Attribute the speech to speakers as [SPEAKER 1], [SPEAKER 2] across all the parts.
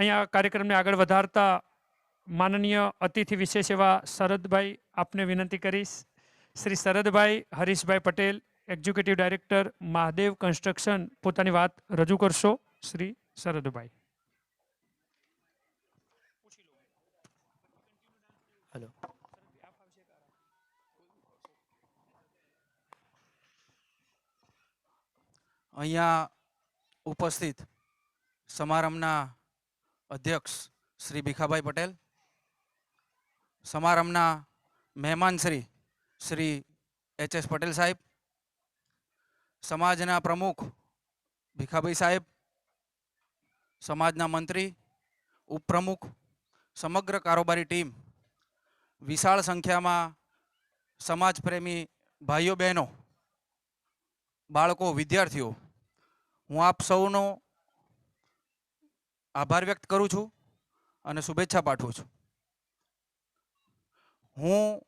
[SPEAKER 1] અહીંયા કાર્યક્રમને આગળ વધારતા માનનીય અતિથિ વિશેષ એવા શરદભાઈ આપને વિનંતી કરીશ. Shri Sharadbhai Harishbhai Patel, executive director, Mahadev construction, પોતાની વાત રજૂ કરશો. શ્રી શરદભાઈ.
[SPEAKER 2] હેલો. અહીંયા ઉપસ્થિત સમારંભના અધ્યક્ષ શ્રી ભીખાભાઈ પટેલ, સમારંભના મહેમાન શ્રી એચ.એસ. પટેલ સાહેબ, સમાજના પ્રમુખ ભીખાભાઈ સાહેબ, સમાજના મંત્રી, ઉપપ્રમુખ, સમગ્ર કારોબારી ટીમ, વિશાળ સંખ્યામાં સમાજપ્રેમી ભાઈઓ બહેનો, બાળકો, વિદ્યાર્થીઓ, હું આપ સૌનો આભાર વ્યક્ત કરું છું અને શુભેચ્છા પાઠવું છું. હું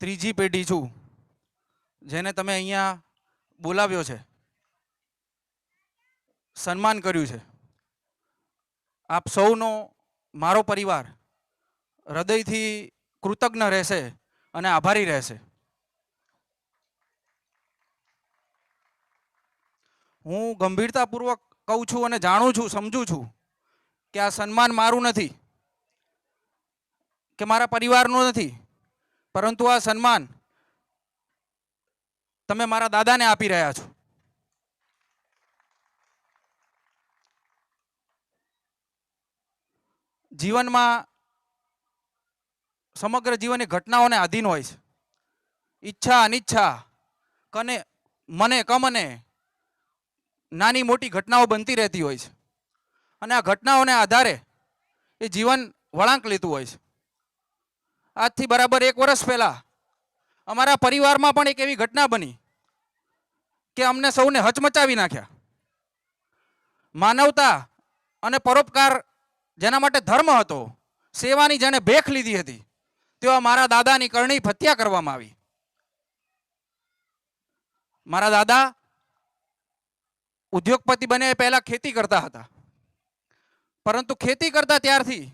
[SPEAKER 2] ત્રીજી પેઢી છું જેને તમે અહીંયા બોલાવ્યો છે, સન્માન કર્યું છે. આપ સૌનો મારો પરિવાર હૃદયથી કૃતજ્ઞ રહેશે અને આભારી રહેશે. હું ગંભીરતાપૂર્વક કહું છું અને જાણું છું, સમજું છું કે આ સન્માન મારું નથી કે મારા પરિવારનું નથી, પરંતુ આ સન્માન તમે મારા દાદાને આપી રહ્યા છો. જીવનમાં સમગ્ર જીવન એ ઘટનાઓને આધીન હોય છે. ઈચ્છા અનિચ્છા, મને કમને નાની મોટી ઘટનાઓ બનતી રહેતી હોય છે અને આ ઘટનાઓને આધારે એ જીવન વળાંક લેતું હોય છે. આજથી બરાબર 1 વર્ષ પહેલા અમારા પરિવારમાં પણ એક એવી ઘટના બની કે અમને સૌને હચમચાવી નાખ્યા. માનવતા અને પરોપકાર જેના માટે ધર્મ હતો, સેવાની જેણે ભેખ લીધી હતી, તેવા મારા દાદાની કરણી હત્યા કરવામાં આવી. મારા દાદા ઉદ્યોગપતિ બને એ પહેલા ખેતી કરતા હતા, પરંતુ ખેતી કરતા ત્યારથી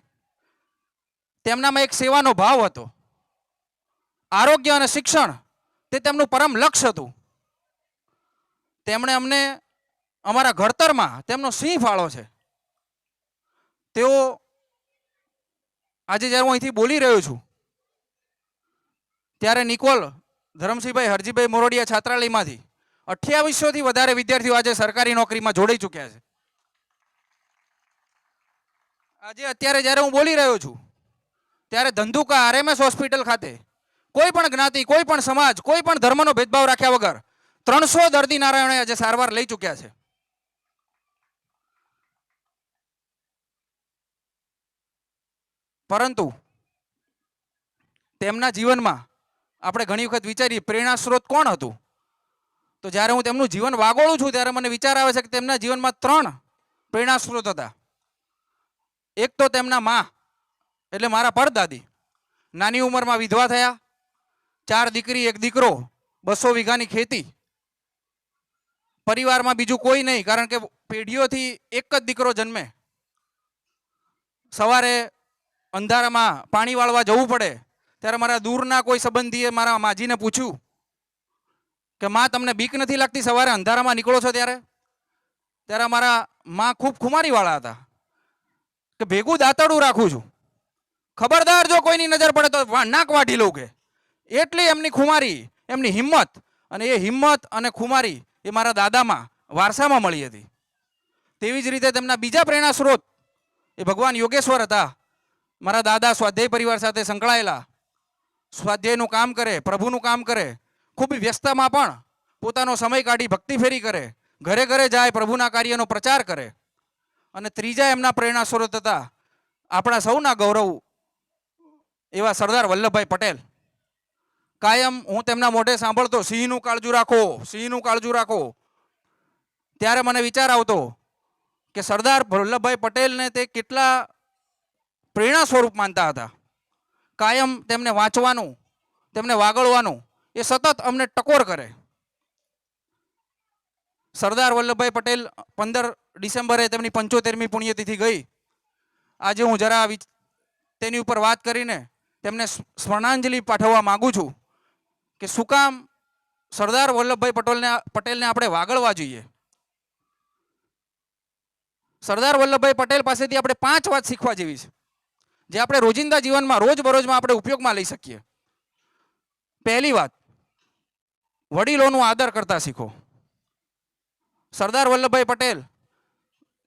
[SPEAKER 2] તેમનામાં એક સેવાનો ભાવ હતો. આરોગ્ય અને શિક્ષણ તે તેમનું પરમ લક્ષ્ય હતું. તેમણે અમને અમારા ઘડતરમાં તેમનો સિંહ ફાળો છે. તેઓ આજે જ્યારે હું અહીંથી બોલી રહ્યો છું ત્યારે નિકોલ ધરમસિંહભાઈ હરજીભાઈ મોરડિયા છાત્રાલયમાંથી 2800 થી વધારે વિદ્યાર્થીઓ આજે સરકારી નોકરીમાં જોડાઈ ચૂક્યા છે. આજે અત્યારે જ્યારે હું બોલી રહ્યો છું ત્યારે ધંધુકા આરએમએસ હોસ્પિટલ ખાતે કોઈ પણ જ્ઞાતિ, કોઈ પણ સમાજ, કોઈ પણ ધર્મનો ભેદભાવ રાખ્યા વગર 300 દર્દી નારાયણે આજે સારવાર લઈ ચૂક્યા છે. પરંતુ તેમના જીવનમાં આપણે ઘણી વખત વિચારીએ પ્રેરણા સ્ત્રોત કોણ હતું, તો જ્યારે હું તેમનું જીવન વાગોળું છું ત્યારે મને વિચાર આવે છે કે તેમના જીવનમાં 3 પ્રેરણા સ્ત્રોત હતા. એક તો તેમના મા એટલે મારા પરદાદી, નાની ઉંમરમાં વિધવા થયા, 4 દીકરી 1 દીકરો, 200 વીઘાની ખેતી, પરિવારમાં બીજું કોઈ નહીં, કારણ કે પેઢીઓથી એક જ દીકરો જન્મે. સવારે અંધારામાં પાણી વાળવા જવું પડે ત્યારે મારા દૂરના કોઈ સંબંધીએ મારા માજીને પૂછ્યું કે માં તમને બીક નથી લાગતી સવારે અંધારામાં નીકળો છો ત્યારે? ત્યારે મારા માં ખૂબ ખુમારીવાળા હતા કે ભેગું દાંતરડું રાખું છું, ખબરદાર જો કોઈની નજર પડે તો નાક વાઢી લઉં. કે એટલી એમની ખુમારી, એમની હિંમત, અને એ હિંમત અને ખુમારી એ મારા દાદામાં વારસામાં મળી હતી. તેવી જ રીતે તેમના બીજા પ્રેરણા સ્ત્રોત એ ભગવાન યોગેશ્વર હતા. મારા દાદા સ્વાધ્યાય પરિવાર સાથે સંકળાયેલા, સ્વાધ્યાયનું કામ કરે, પ્રભુનું કામ કરે, ખૂબ વ્યસ્તમાં પણ પોતાનો સમય કાઢી ભક્તિ ફેરી કરે, ઘરે ઘરે જાય, પ્રભુના કાર્યનો પ્રચાર કરે. અને ત્રીજા એમના પ્રેરણા સ્ત્રોત હતા આપણા સૌના ગૌરવ એવા સરદાર વલ્લભભાઈ પટેલ. કાયમ હું તેમના મોઢે સાંભળતો સિંહનું કાળજું રાખો, સિંહનું કાળજું રાખો, ત્યારે મને વિચાર આવતો કે સરદાર વલ્લભભાઈ પટેલને તે કેટલા પ્રેરણા સ્વરૂપ માનતા હતા. કાયમ તેમને વાંચવાનું, તેમને વાગળવાનું એ સતત અમને ટકોર કરે. સરદાર વલ્લભભાઈ પટેલ 15 ડિસેમ્બરે તેમની 75મી પુણ્યતિથિ ગઈ. આજે હું જરા તેની ઉપર વાત કરીને તેમને સ્મરણાંજલિ પાઠવવા માંગુ છું કે શું કામ સરદાર વલ્લભભાઈ પટેલને આપણે વાગળવા જોઈએ. સરદાર વલ્લભભાઈ પટેલ પાસેથી આપણે 5 વાત શીખવા જેવી છે, જે આપણે રોજિંદા જીવનમાં રોજબરોજમાં આપણે ઉપયોગમાં લઈ શકીએ. પહેલી વાત, વડીલોનું આદર કરતા શીખો. સરદાર વલ્લભભાઈ પટેલ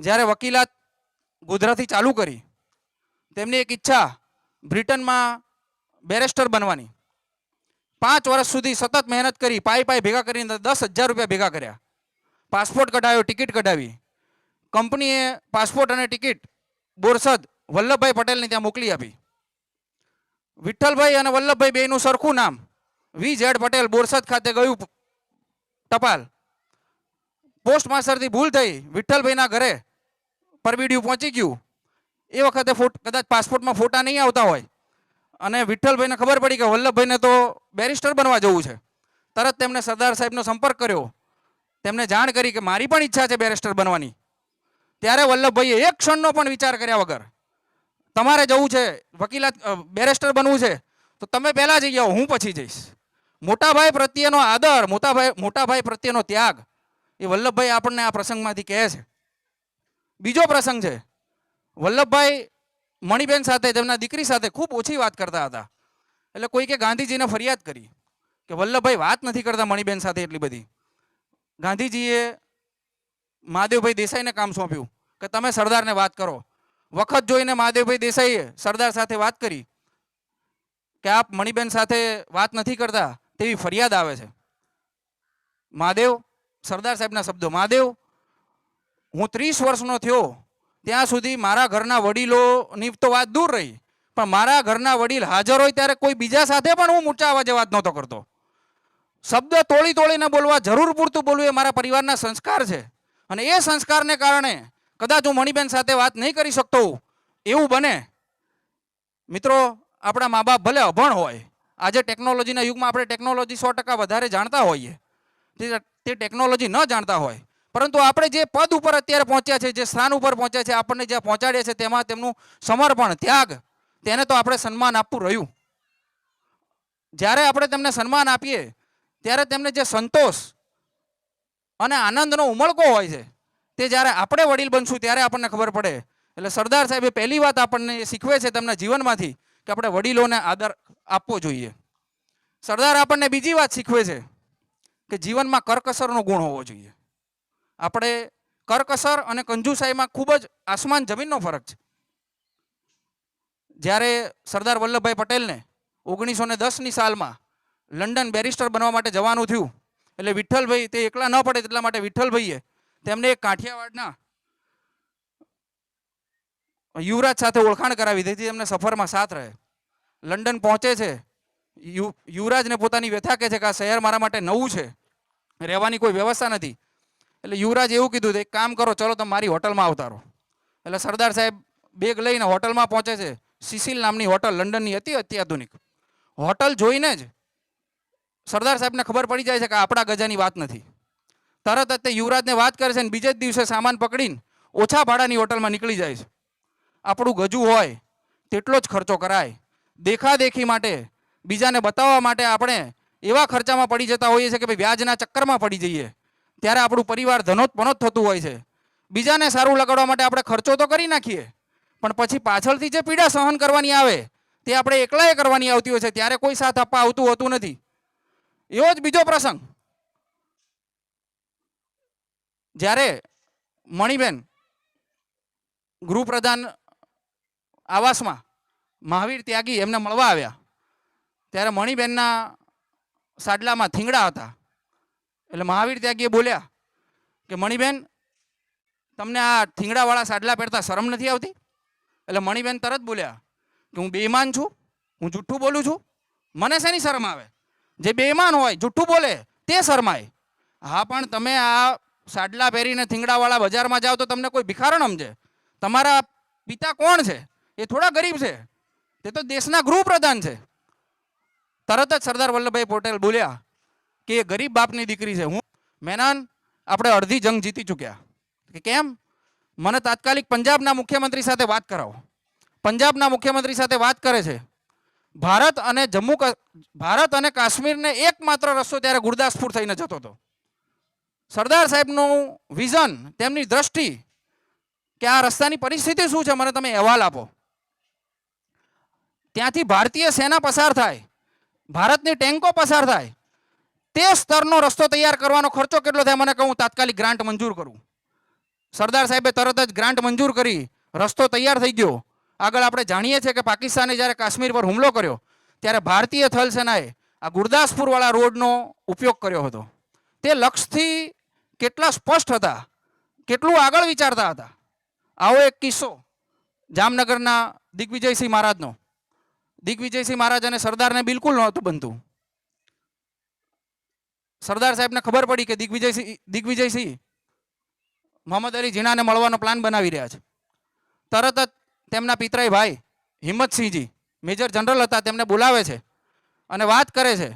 [SPEAKER 2] જ્યારે વકીલાત ગોધરાથી ચાલુ કરી, તેમની એક ઈચ્છા બ્રિટનમાં બેરિસ્ટર બનવાની. 5 વર્ષ સુધી સતત મહેનત કરી, પાઈ ભેગા કરીને 10,000 રૂપિયા ભેગા કર્યા. પાસપોર્ટ કઢાવ્યો, ટિકિટ કઢાવી. કંપનીએ પાસપોર્ટ અને ટિકિટ બોરસદ વલ્લભભાઈ પટેલને ત્યાં મોકલી આપી. વિઠ્ઠલભાઈ અને વલ્લભભાઈ બેયનું સરખું નામ, VZ પટેલ, બોરસદ ખાતે ગયું ટપાલ. પોસ્ટ માસ્ટરથી ભૂલ થઈ, વિઠ્ઠલભાઈના ઘરે પરબીડિયું પહોંચી ગયું. એ વખતે કદાચ પાસપોર્ટમાં ફોટા નહીં આવતા હોય અને વિઠ્ઠલભાઈને ખબર પડી કે વલ્લભભાઈને તો બેરિસ્ટર બનવા જવું છે. તરત તેમણે સરદાર સાહેબનો સંપર્ક કર્યો, તેમને જાણ કરી કે મારી પણ ઈચ્છા છે બેરિસ્ટર બનવાની. ત્યારે વલ્લભભાઈએ એક ક્ષણનો પણ વિચાર કર્યા વગર, તમારે જવું છે વકીલાત બેરિસ્ટર બનવું છે તો તમે પહેલા જઈ આવો, હું પછી જઈશ. મોટાભાઈ પ્રત્યેનો આદર, મોટાભાઈ પ્રત્યેનો ત્યાગ એ વલ્લભભાઈ આપણને આ પ્રસંગમાંથી કહે છે. બીજો પ્રસંગ છે, વલ્લભભાઈ મણિબેન સાથે, તેમના દીકરી સાથે ખૂબ ઓછી વાત કરતા હતા. એટલે કોઈકે ગાંધીજીને ફરિયાદ કરી કે વલ્લભભાઈ વાત નથી કરતા મણિબેન સાથે એટલી બધી. ગાંધીજીએ મહાદેવભાઈ દેસાઈને કામ સોંપ્યું કે તમે સરદારને વાત કરો. વખત જોઈને મહાદેવભાઈ દેસાઈએ સરદાર સાથે વાત કરી કે આપ મણિબેન સાથે વાત નથી કરતા તેવી ફરિયાદ આવે છે. મહાદેવ, સરદાર સાહેબના શબ્દો, મહાદેવ, હું 30 વર્ષનો થયો ત્યાં સુધી મારા ઘરના વડીલોની તો વાત દૂર રહી, પણ મારા ઘરના વડીલ હાજર હોય ત્યારે કોઈ બીજા સાથે પણ હું ઊંચા અવાજે વાત નહોતો કરતો. શબ્દ તોડીને બોલવા, જરૂર પૂરતું બોલવું એ મારા પરિવારના સંસ્કાર છે. અને એ સંસ્કારને કારણે કદાચ હું મણિબેન સાથે વાત નહીં કરી શકતો એવું બને. મિત્રો, આપણા મા બાપ ભલે અભણ હોય, આજે ટેકનોલોજીના યુગમાં આપણે ટેકનોલોજી 100% વધારે જાણતા હોઈએ, તે ટેકનોલોજી ન જાણતા હોય, પરંતુ આપણે જે પદ ઉપર અત્યારે પહોંચ્યા છે, જે સ્થાન ઉપર પહોંચ્યા છે, આપણને જ્યાં પહોંચાડ્યા છે, તેમાં તેમનું સમર્પણ, ત્યાગ, તેને તો આપણે સન્માન આપવું રહ્યું. જ્યારે આપણે તેમને સન્માન આપીએ ત્યારે તેમને જે સંતોષ અને આનંદનો ઉમળકો હોય છે, તે જ્યારે આપણે વડીલ બનશું ત્યારે આપણને ખબર પડે. એટલે સરદાર સાહેબે પહેલી વાત આપણને શીખવે છે તેમના જીવનમાંથી કે આપણે વડીલોને આદર આપવો જોઈએ. સરદાર આપણને બીજી વાત શીખવે છે કે જીવનમાં કરકસરનો ગુણ હોવો જોઈએ. આપણે કરકસર અને કંજુસાઈમાં ખૂબ જ આસમાન જમીનનો ફરક છે. જ્યારે સરદાર વલ્લભભાઈ પટેલને 1910ની સાલમાં લંડન બેરિસ્ટર બનવા માટે જવાનું થયું, એટલે વિઠ્ઠલભાઈ તે એકલા ન પડે એટલા માટે વિઠ્ઠલભાઈએ તેમને એક કાઠિયાવાડના યુવરાજ સાથે ઓળખાણ કરાવી દીધી, તેમને સફરમાં સાથ રહે. લંડન પહોંચે છે, યુવરાજને પોતાની વ્યથા કહે છે કે આ શહેર મારા માટે નવું છે, રહેવાની કોઈ વ્યવસ્થા નથી. એટલે યુવરાજ એવું કીધું, એક કામ કરો, ચલો તમે મારી હોટલમાં આવતા રહો. એટલે સરદાર સાહેબ બેગ લઈને હોટલમાં પહોંચે છે. સિસિલ નામની હોટલ, લંડનની હતી, અત્યાધુનિક હોટલ. જોઈને જ સરદાર સાહેબને ખબર પડી જાય છે કે આપણા ગજાની વાત નથી. તરત જ તે યુવરાજને વાત કરે છે અને બીજે જ દિવસે સામાન પકડીને ઓછા ભાડાની હોટલમાં નીકળી જાય છે. આપણું ગજું હોય તેટલો જ ખર્ચો કરાય. દેખાદેખી માટે, બીજાને બતાવવા માટે આપણે એવા ખર્ચામાં પડી જતા હોઈએ છીએ કે ભાઈ વ્યાજના ચક્કરમાં પડી જઈએ. ત્યારે આપણું પરિવાર ધનોતપનોત થતું હોય છે. બીજાને સારું લગાડવા માટે આપણે ખર્ચો તો કરી નાખીએ, પણ પછી પાછળથી જે પીડા સહન કરવાની આવે તે આપણે એકલાએ કરવાની આવતી હોય છે. ત્યારે કોઈ સાથ આપવા આવતું હોતું નથી. એવો જ બીજો પ્રસંગ, જ્યારે મણિબેન ગૃહપ્રધાન આવાસમાં મહાવીર ત્યાગી એમને મળવા આવ્યા, ત્યારે મણિબેનના સાડલામાં થીંગડા હતા. એટલે મહાવીર ત્યાગીએ બોલ્યા કે મણિબેન, તમને આ થીંગડાવાળા સાડલા પહેરતા શરમ નથી આવતી? એટલે મણિબેન તરત બોલ્યા કે હું બેઈમાન છું, હું જુઠ્ઠું બોલું છું, મને શેની શરમ આવે? જે બેઈમાન હોય, જુઠ્ઠું બોલે તે શરમાય. હા, પણ તમે આ સાડલા પહેરીને થીંગડાવાળા બજારમાં જાઓ તો તમને કોઈ ભિખારણ સમજે. તમારા પિતા કોણ છે? એ થોડા ગરીબ છે, તે તો દેશના ગૃહપ્રધાન છે. તરત જ સરદાર વલ્લભભાઈ પટેલ બોલ્યા કે એ ગરીબ બાપની દીકરી છે. હું મહેનન, આપણે અડધી જંગ જીતી ચૂક્યા. કે કેમ? મને તાત્કાલિક પંજાબના મુખ્યમંત્રી સાથે વાત કરાવો. પંજાબના મુખ્યમંત્રી સાથે વાત કરે છે. ભારત અને કાશ્મીરને એકમાત્ર રસ્તો ત્યારે ગુરદાસપુર થઈને જતો હતો. સરદાર સાહેબનું વિઝન, તેમની દ્રષ્ટિ કે આ રસ્તાની પરિસ્થિતિ શું છે, મને તમે અહેવાલ આપો. ત્યાંથી ભારતીય સેના પસાર થાય, ભારતની ટેન્કો પસાર થાય, તે સ્તરનો રસ્તો તૈયાર કરવાનો ખર્ચો કેટલો થાય મને કહું, તાત્કાલિક ગ્રાન્ટ મંજૂર કરું. સરદાર સાહેબે તરત જ ગ્રાન્ટ મંજૂર કરી, રસ્તો તૈયાર થઈ ગયો. આગળ આપણે જાણીએ છીએ કે પાકિસ્તાને જ્યારે કાશ્મીર પર હુમલો કર્યો ત્યારે ભારતીય થલ સેનાએ આ ગુરદાસપુરવાળા રોડનો ઉપયોગ કર્યો હતો. તે લક્ષ્યથી કેટલા સ્પષ્ટ હતા, કેટલું આગળ વિચારતા હતા. આવો એક કિસ્સો જામનગરના દિગ્વિજયસિંહ મહારાજનો. દિગ્વિજયસિંહ મહારાજ અને સરદારને બિલકુલ નહોતું બનતું. સરદાર સાહેબને ખબર પડી કે દિગ્વિજયસિંહ મોહમ્મદ અલી જીણાને મળવાનો પ્લાન બનાવી રહ્યા છે. તરત જ તેમના પિતરાઈ ભાઈ હિંમતસિંહજી મેજર જનરલ હતા, તેમને બોલાવે છે અને વાત કરે છે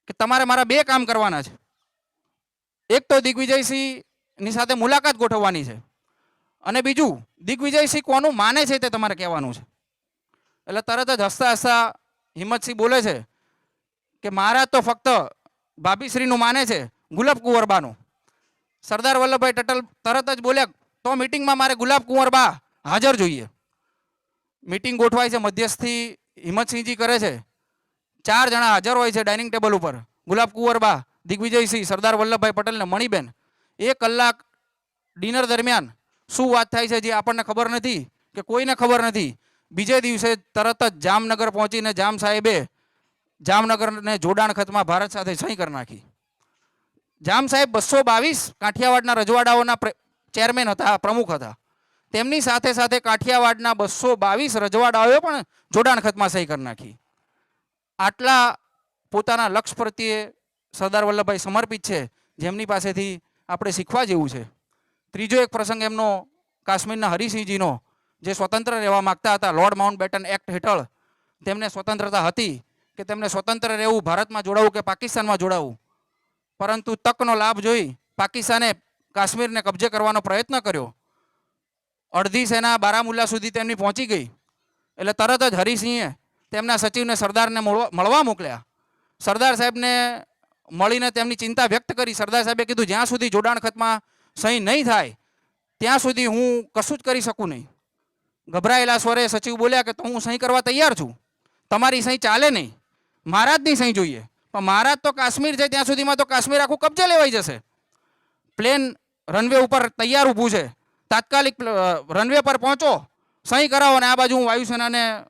[SPEAKER 2] કે તમારે મારા બે કામ કરવાના છે. એક તો દિગ્વિજયસિંહની સાથે મુલાકાત ગોઠવવાની છે અને બીજું દિગ્વિજયસિંહ કોનું માને છે તે તમારે કહેવાનું છે. એટલે તરત જ હસતા હસતા હિંમતસિંહ બોલે છે કે મહારાજ તો ફક્ત ભાભીશ્રીનું માને છે, ગુલાબ કુંવરબાનું. સરદાર વલ્લભભાઈ પટેલ તરત જ બોલ્યા, તો મિટિંગમાં મારે ગુલાબ કુંવરબા હાજર જોઈએ. મિટિંગ ગોઠવાય છે, મધ્યસ્થી હિંમતસિંહજી કરે છે. 4 જણા હાજર હોય છે ડાઇનિંગ ટેબલ ઉપર, ગુલાબ કુંવરબા, દિગ્વિજયસિંહ, સરદાર વલ્લભભાઈ પટેલ ને મણિબેન. 1 કલાક ડિનર દરમિયાન શું વાત થાય છે જે આપણને ખબર નથી કે કોઈને ખબર નથી. બીજે દિવસે તરત જ જામનગર પહોંચીને જામ સાહેબે જામનગરને જોડાણ ખતમાં ભારત સાથે સહી કરી નાખી. જામ સાહેબ 222 કાઠિયાવાડના રજવાડાઓના ચેરમેન હતા, પ્રમુખ હતા. તેમની સાથે સાથે કાઠિયાવાડના 222 રજવાડાઓએ પણ જોડાણ ખતમાં સહી કરી નાખી. આટલા પોતાના લક્ષ્ય પ્રત્યે સરદાર વલ્લભભાઈ સમર્પિત છે, જેમની પાસેથી આપણે શીખવા જેવું છે. ત્રીજો એક પ્રસંગ એમનો કાશ્મીરના હરિસિંહજીનો, જે સ્વતંત્ર રહેવા માગતા હતા. લોર્ડ માઉન્ટબેટન એક્ટ હેઠળ તેમને સ્વતંત્રતા હતી કે તેમને સ્વતંત્ર રહેવું, ભારતમાં જોડાવું કે પાકિસ્તાનમાં જોડાવું. પરંતુ તકનો લાભ જોઈ પાકિસ્તાને કાશ્મીરને કબજે કરવાનો પ્રયત્ન કર્યો. અડધી સેના બારામુલ્લા સુધી તેમની પહોંચી ગઈ. એટલે તરત જ હરિસિંહે તેમના સચિવને સરદારને મળવા મોકલ્યા. સરદાર સાહેબને મળીને તેમની ચિંતા વ્યક્ત કરી. સરદાર સાહેબે કીધું, જ્યાં સુધી જોડાણ ખતમાં સહી નહીં થાય ત્યાં સુધી હું કશું જ કરી શકું નહીં. ગભરાયેલા સ્વરે સચિવ બોલ્યા કે તો હું સહી કરવા તૈયાર છું, તમારી સહી ચાલે નહીં, મહારાજની સહી જોઈએ. પણ મહારાજ તો કાશ્મીર છે ત્યાં સુધીમાં તો કાશ્મીર આખું કબજે લેવાઈ જશે. પ્લેન રનવે ઉપર તૈયાર ઊભું છે, તાત્કાલિક રનવે પર પહોંચો, સહી કરાવો અને આ બાજુ હું વાયુસેનાને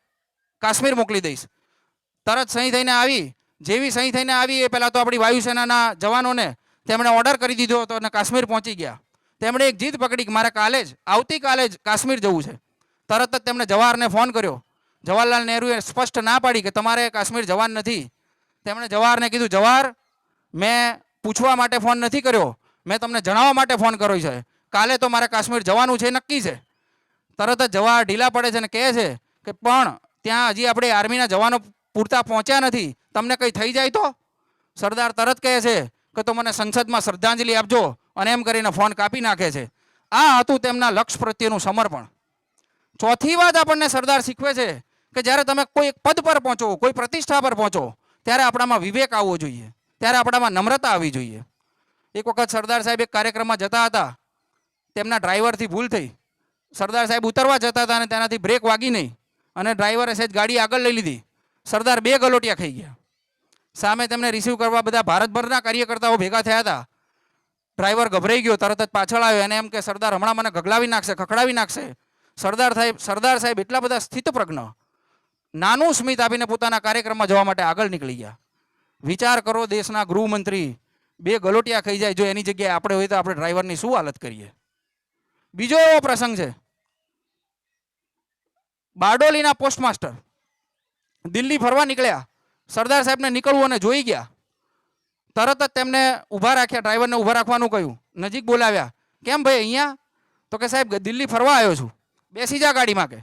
[SPEAKER 2] કાશ્મીર મોકલી દઈશ. તરત સહી થઈને આવી. જેવી સહી થઈને આવી એ પહેલાં તો આપણી વાયુસેનાના જવાનોને તેમણે ઓર્ડર કરી દીધો હતો અને કાશ્મીર પહોંચી ગયા. તેમણે એક જીદ પકડી કે મારે આવતીકાલે જ કાશ્મીર જવું છે. તરત જ તેમણે જવાહરને ફોન કર્યો. જવાહરલાલ નહેરુએ સ્પષ્ટ ના પાડી કે તમારે કાશ્મીર જવાન નથી. તેમણે જવાહરને કીધું, જવાહર, મેં પૂછવા માટે ફોન નથી કર્યો, મેં તમને જણાવવા માટે ફોન કર્યો છે. કાલે તો મારે કાશ્મીર જવાનું છે, નક્કી છે. તરત જ જવાહર ઢીલા પડે છે અને કહે છે કે પણ ત્યાં હજી આપણે આર્મીના જવાનો પૂરતા પહોંચ્યા નથી, તમને કંઈ થઈ જાય તો? સરદાર તરત કહે છે કે તો મને સંસદમાં શ્રદ્ધાંજલિ આપજો, અને એમ કરીને ફોન કાપી નાખે છે. આ હતું તેમના લક્ષ્ય પ્રત્યેનું સમર્પણ. ચોથી વાત આપણને સરદાર શીખવે છે કે જ્યારે તમે કોઈ પદ પર પહોંચો, કોઈ પ્રતિષ્ઠા પર પહોંચો, ત્યારે આપણામાં વિવેક આવવો જોઈએ, ત્યારે આપણામાં નમ્રતા આવવી જોઈએ. એક વખત સરદાર સાહેબ એક કાર્યક્રમમાં જતા હતા, તેમના ડ્રાઈવરથી ભૂલ થઈ. સરદાર સાહેબ ઉતરવા જતા હતા અને તેનાથી બ્રેક વાગી નહીં અને ડ્રાઈવરે સહેજ ગાડી આગળ લઈ લીધી. સરદાર 2 ગલોટિયા ખાઈ ગયા. સામે તેમને રિસીવ કરવા બધા ભારતભરના કાર્યકર્તાઓ ભેગા થયા હતા. ડ્રાઈવર ગભરાઈ ગયો, તરત જ પાછળ આવ્યો અને એમ કે સરદાર હમણાં મને ગગલાવી નાખશે, ખખડાવી નાખશે. સરદાર સાહેબ એટલા બધા સ્થિતપ્રજ્ઞ, નાનું સ્મિત આપીને પોતાના કાર્યક્રમમાં જવા માટે આગળ નીકળી ગયા. વિચાર કરો, દેશના ગૃહમંત્રી 2 ગલોટિયા ખાઈ જાય, જો એની જગ્યાએ આપણે હોય તો આપણે ડ્રાઈવરની શું હાલત કરીએ. બીજો એવો પ્રસંગ છે, બારડોલીના પોસ્ટમાસ્ટર દિલ્હી ફરવા નીકળ્યા. સરદાર સાહેબને નીકળવું અને જોઈ ગયા. તરત જ તેમને ઊભા રાખ્યા, ડ્રાઈવરને ઊભા રાખવાનું કહ્યું, નજીક બોલાવ્યા. કેમ ભાઈ અહીંયા? તો કે સાહેબ દિલ્હી ફરવા આવ્યો છું. બેસી જા ગાડીમાં, કે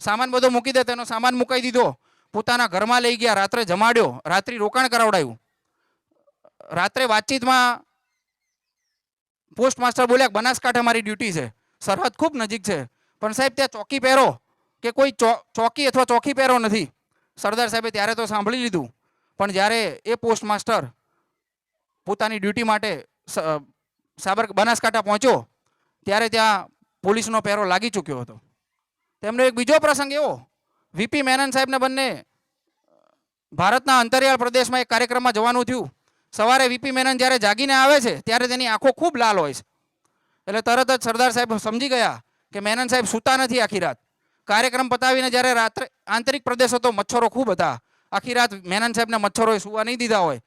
[SPEAKER 2] સામાન બધો મૂકી દે. તેનો સામાન મુકાઈ દીધો, પોતાના ઘરમાં લઈ ગયા, રાત્રે જમાડ્યો, રાત્રિ રોકાણ કરાવડાયું. રાત્રે વાતચીતમાં પોસ્ટ માસ્ટર બોલ્યા બનાસકાંઠા મારી ડ્યુટી છે, સરહદ ખૂબ નજીક છે, પણ સાહેબ ત્યાં ચોકી પહેરો કે કોઈ ચોકી અથવા ચોકી પહેરો નથી. સરદાર સાહેબે ત્યારે તો સાંભળી લીધું, પણ જ્યારે એ પોસ્ટ માસ્ટર પોતાની ડ્યુટી માટે બનાસકાંઠા પહોંચ્યો ત્યારે ત્યાં પોલીસનો પહેરો લાગી ચૂક્યો હતો. તેમનો એક બીજો પ્રસંગ એવો, વીપી મેનન સાહેબને બંને ભારતના અંતરિયાળ પ્રદેશમાં એક કાર્યક્રમમાં જવાનું થયું. સવારે વીપી મેનન જ્યારે જાગીને આવે છે ત્યારે તેની આંખો ખૂબ લાલ હોય છે. એટલે તરત જ સરદાર સાહેબ સમજી ગયા કે મેનન સાહેબ સૂતા નથી આખી રાત. કાર્યક્રમ પતાવીને જ્યારે રાત્રે આંતરિક પ્રદેશ હતો, મચ્છરો ખૂબ હતા, આખી રાત મેનન સાહેબને મચ્છરોએ સૂવા નહીં દીધા હોય,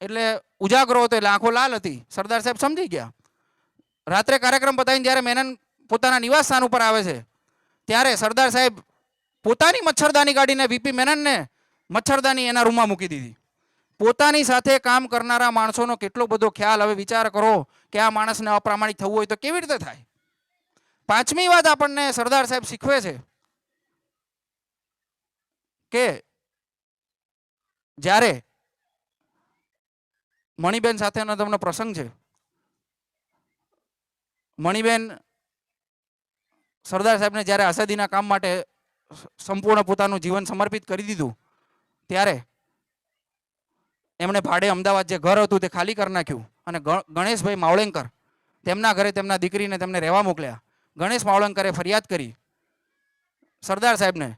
[SPEAKER 2] એટલે ઉજાગરો હતો, એટલે આંખો લાલ હતી. સરદાર સાહેબ સમજી ગયા. રાત્રે કાર્યક્રમ પતાવીને જ્યારે મેનન પોતાના નિવાસ સ્થાન ઉપર આવે છે ત્યારે સરદાર સાહેબ પોતાની મચ્છરદાની કાઢીને વીપી મેનનને મચ્છરદાની એના રૂમમાં મૂકી દીધી. પોતાની સાથે કામ કરનારા માણસોનો કેટલો બધો ખ્યાલ. હવે વિચાર કરો કે આ માણસને અપ્રામાણિક થવું હોય તો કેવી રીતે થાય. પાંચમી વાત આપણને સરદાર સાહેબ શીખવે છે કે જ્યારે મણિબેન સાથેનો તમને પ્રસંગ છે, મણિબેન સરદાર સાહેબને જ્યારે આઝાદીના કામ માટે સંપૂર્ણ પોતાનું જીવન સમર્પિત કરી દીધું ત્યારે એમણે ભાડે અમદાવાદ જે ઘર હતું તે ખાલી કરી નાખ્યું અને ગણેશભાઈ માવળેંકર તેમના ઘરે તેમના દીકરીને તેમને રહેવા મોકલ્યા. ગણેશ માવળંકરે ફરિયાદ કરી સરદાર સાહેબને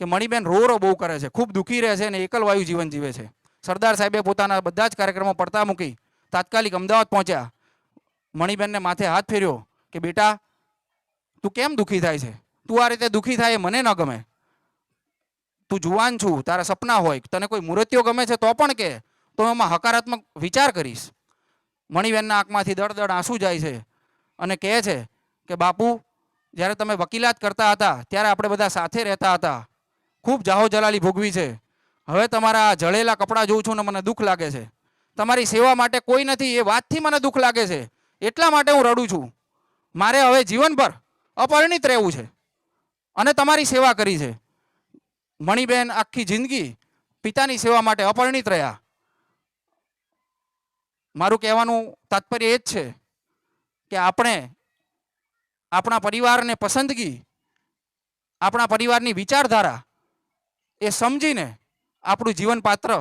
[SPEAKER 2] કે મણિબેન રો બહુ કરે છે, ખૂબ દુઃખી રહે છે અને એકલવાયુ જીવન જીવે છે. સરદાર સાહેબે પોતાના બધા જ કાર્યક્રમો પડતા મૂકી તાત્કાલિક અમદાવાદ પહોંચ્યા. મણિબેનને માથે હાથ ફેર્યો કે બેટા તું કેમ દુઃખી થાય છે, તું આ રીતે દુઃખી થાય એ મને ન ગમે. તું જુવાન છું, તારા સપના હોય, તને કોઈ મૂર્તિઓ ગમે છે તો પણ કે, તો એમાં હકારાત્મક વિચાર કરીશ. મણિબેનના આંખમાંથી દળ દળ આંસુ જાય છે અને કહે છે કે બાપુ, જ્યારે તમે વકીલાત કરતા હતા ત્યારે આપણે બધા સાથે રહેતા હતા, ખૂબ જાહો જલાલી ભોગવી છે. હવે તમારા આ જળેલા કપડાં જોઉં છું ને મને દુઃખ લાગે છે. તમારી સેવા માટે કોઈ નથી એ વાતથી મને દુઃખ લાગે છે, એટલા માટે હું રડું છું. મારે હવે જીવનભર અપરિણિત રહેવું છે અને તમારી સેવા કરી છે. મણિબેન આખી જિંદગી પિતાની સેવા માટે અપરિણિત રહ્યા. મારું કહેવાનું તાત્પર્ય એ જ છે કે આપણે આપણા પરિવારને પસંદગી, આપણા પરિવારની વિચારધારા એ સમજીને આપણું જીવન પાત્ર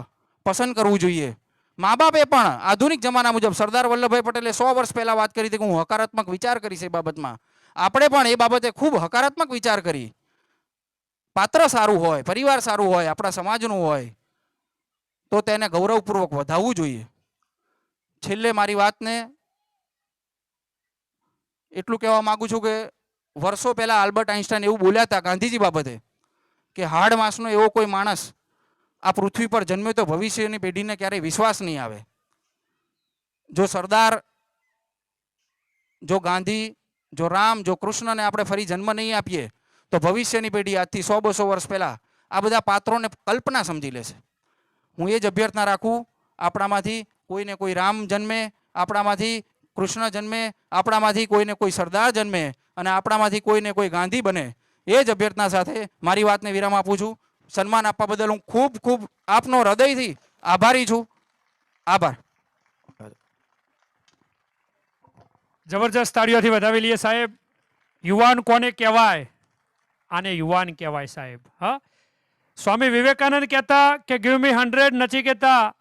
[SPEAKER 2] પસંદ કરવું જોઈએ. મા બાપે પણ આધુનિક જમાના મુજબ સરદાર વલ્લભભાઈ પટેલે 100 વર્ષ પહેલા વાત કરી હતી કે હું હકારાત્મક વિચાર કરીશ એ બાબતમાં. આપણે પણ એ બાબતે ખૂબ હકારાત્મક વિચાર કરી. પાત્ર સારું હોય, પરિવાર સારું હોય, આપણા સમાજનું હોય તો તેને ગૌરવપૂર્વક વધાવવું જોઈએ. છેલ્લે મારી વાતને એટલું કહેવા માંગુ છું કે વર્ષો પહેલા આલ્બર્ટ આઇન્સ્ટાઈન એવું બોલ્યા હતા ગાંધીજી બાબતે કે હાડ માંસનો એવો કોઈ માણસ આ પૃથ્વી પર જન્મે તો ભવિષ્યની પેઢીને ક્યારેય વિશ્વાસ નહીં આવે. જો સરદાર, જો ગાંધી, જો રામ, જો કૃષ્ણને આપણે ફરી જન્મ નહીં આપીએ તો ભવિષ્યની પેઢી આજથી 100-200 વર્ષ પહેલા આ બધા પાત્રોને કલ્પના સમજી લેશે. હું એ જ અભ્યર્થના રાખું, આપણામાંથી કોઈને કોઈ રામ જન્મે, આપણામાંથી કૃષ્ણ જન્મે, આપણામાંથી કોઈને કોઈ સરદાર જન્મે અને આપણામાંથી કોઈને કોઈ ગાંધી બને. એ જ અભ્યર્થના સાથે મારી વાતને વિરામ આપું છું. સન્માન આપવા બદલ હું ખૂબ ખૂબ આપનો હૃદયથી આભારી છું. આભાર.
[SPEAKER 1] જબરજસ્ત તાળીઓથી વધાવી લઈએ સાહેબ. યુવાન કોને કહેવાય? આને યુવાન કહેવાય સાહેબ. હા, સ્વામી વિવેકાનંદ કહેતા કે give me 100 Nachiketa,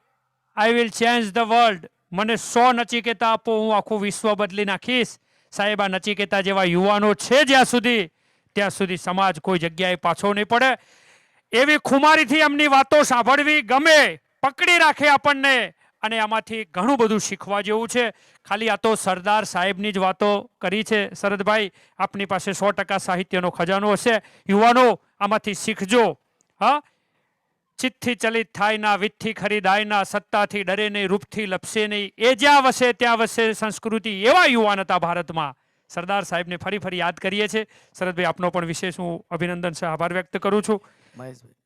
[SPEAKER 1] I will change the world. મને 100 નચિકેતા આપો, હું આખું વિશ્વ બદલી નાખીશ. સાહેબ, આ નચિકેતા જેવા યુવાનો છે જ્યાં સુધી, ત્યાં સુધી સમાજ કોઈ જગ્યાએ પાછો નહીં પડે. એવી ખુમારીથી એમની વાતો સાંભળવી ગમે, પકડી રાખે આપણને અને આમાંથી ઘણું બધું શીખવા જેવું છે. ખાલી આ તો સરદાર સાહેબની જ વાતો કરી છે. શરદભાઈ, આપની પાસે 100% સાહિત્યનો ખજાનો હશે. યુવાનો, આમાંથી શીખજો. હા, ચિત્તથી ચલિત થાય ના, વિત્તથી ખરીદાય ના, સત્તાથી ડરે નહીં, રૂપથી લપસે નહીં, એ જ્યાં વસે ત્યાં વસે સંસ્કૃતિ. એવા યુવાન હતા ભારતમાં. સરદાર સાહેબને ફરી યાદ કરીએ છીએ. શરદભાઈ, આપનો પણ વિશેષ હું અભિનંદન છે, આભાર વ્યક્ત કરું છું.
[SPEAKER 3] મહેશભાઈ.